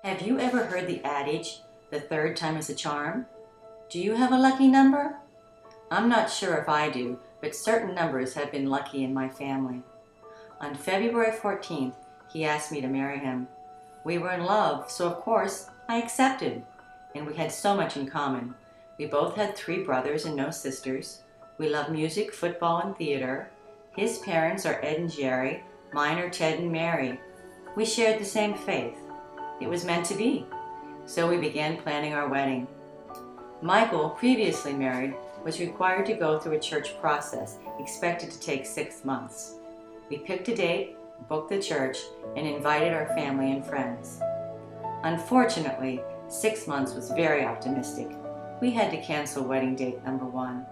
Have you ever heard the adage, the third time is a charm? Do you have a lucky number? I'm not sure if I do, but certain numbers have been lucky in my family. On February 14th, he asked me to marry him. We were in love, so of course I accepted, and we had so much in common. We both had 3 brothers and no sisters. We love music, football, and theater. His parents are Ed and Jerry, mine are Ted and Mary. We shared the same faith. It was meant to be. So we began planning our wedding. Michael, previously married, was required to go through a church process, expected to take 6 months. We picked a date, booked the church, and invited our family and friends. Unfortunately, 6 months was very optimistic. We had to cancel wedding date number 1.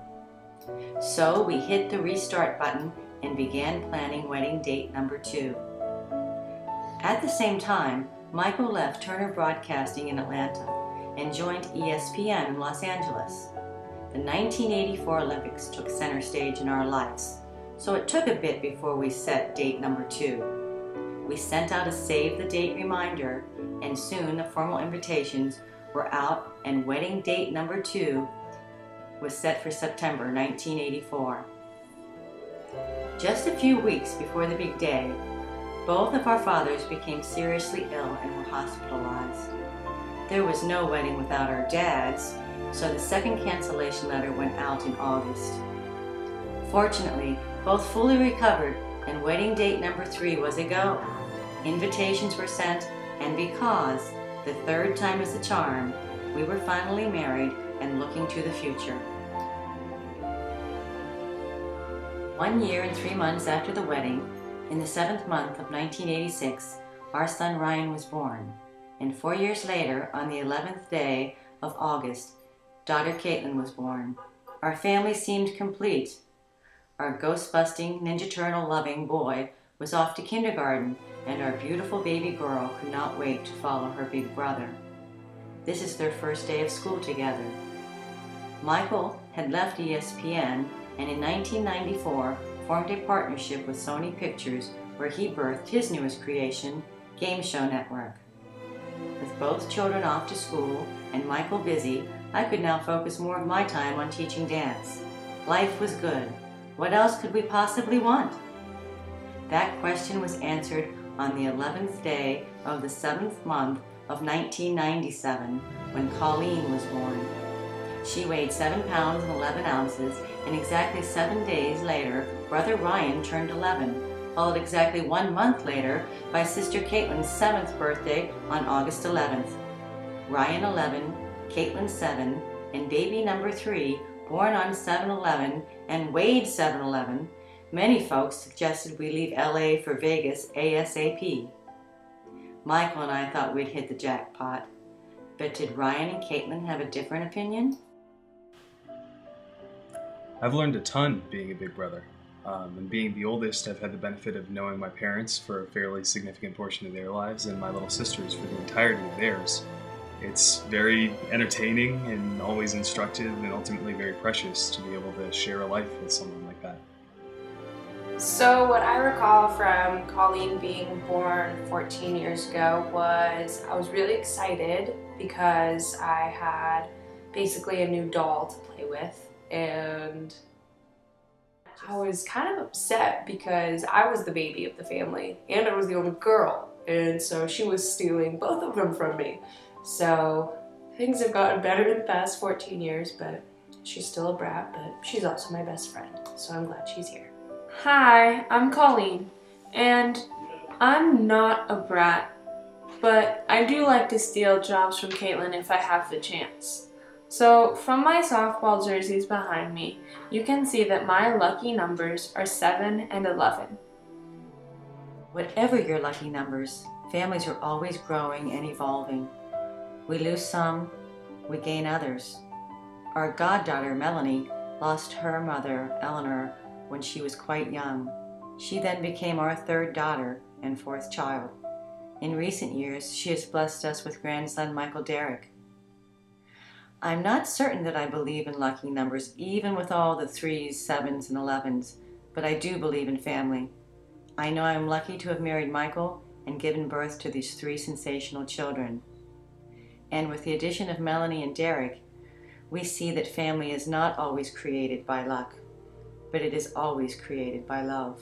So we hit the restart button and began planning wedding date number 2. At the same time, Michael left Turner Broadcasting in Atlanta and joined ESPN in Los Angeles. The 1984 Olympics took center stage in our lives, so it took a bit before we set date number 2. We sent out a save the date reminder, and soon the formal invitations were out and wedding date number 2 was set for September 1984. Just a few weeks before the big day, both of our fathers became seriously ill and were hospitalized. There was no wedding without our dads, so the second cancellation letter went out in August. Fortunately, both fully recovered and wedding date number 3 was a go. Invitations were sent, and because the third time is a charm, we were finally married and looking to the future. 1 year and 3 months after the wedding, in the 7th month of 1986, our son Ryan was born, and 4 years later, on the 11th day of August, daughter Caitlin was born. Our family seemed complete. Our ghost-busting, Ninja Turtle-loving boy was off to kindergarten, and our beautiful baby girl could not wait to follow her big brother. This is their first day of school together. Michael had left ESPN, and in 1994 formed a partnership with Sony Pictures, where he birthed his newest creation, Game Show Network. With both children off to school and Michael busy, I could now focus more of my time on teaching dance. Life was good. What else could we possibly want? That question was answered on the 11th day of the 7th month of 1997, when Colleen was born. She weighed 7 pounds and 11 ounces, and exactly 7 days later, brother Ryan turned 11, followed exactly 1 month later by sister Caitlin's 7th birthday on August 11th. Ryan 11, Caitlin 7, and baby number 3, born on 7/11 and weighed 7/11, many folks suggested we leave LA for Vegas ASAP. Michael and I thought we'd hit the jackpot, but did Ryan and Caitlin have a different opinion? I've learned a ton being a big brother. And being the oldest, I've had the benefit of knowing my parents for a fairly significant portion of their lives and my little sisters for the entirety of theirs. It's very entertaining and always instructive and ultimately very precious to be able to share a life with someone like that. So what I recall from Colleen being born 14 years ago was I was really excited because I had basically a new doll to play with, and I was kind of upset because I was the baby of the family and I was the only girl, and so she was stealing both of them from me. So things have gotten better in the past 14 years, but she's still a brat, but she's also my best friend, so I'm glad she's here. Hi, I'm Colleen, and I'm not a brat, but I do like to steal jobs from Caitlin if I have the chance. So from my softball jerseys behind me, you can see that my lucky numbers are 7 and 11. Whatever your lucky numbers, families are always growing and evolving. We lose some, we gain others. Our goddaughter, Melanie, lost her mother, Eleanor, when she was quite young. She then became our 3rd daughter and 4th child. In recent years, she has blessed us with grandson Michael Derrick. I'm not certain that I believe in lucky numbers, even with all the 3s, 7s, and 11s, but I do believe in family. I know I'm lucky to have married Michael and given birth to these 3 sensational children. And with the addition of Melanie and Derek, we see that family is not always created by luck, but it is always created by love.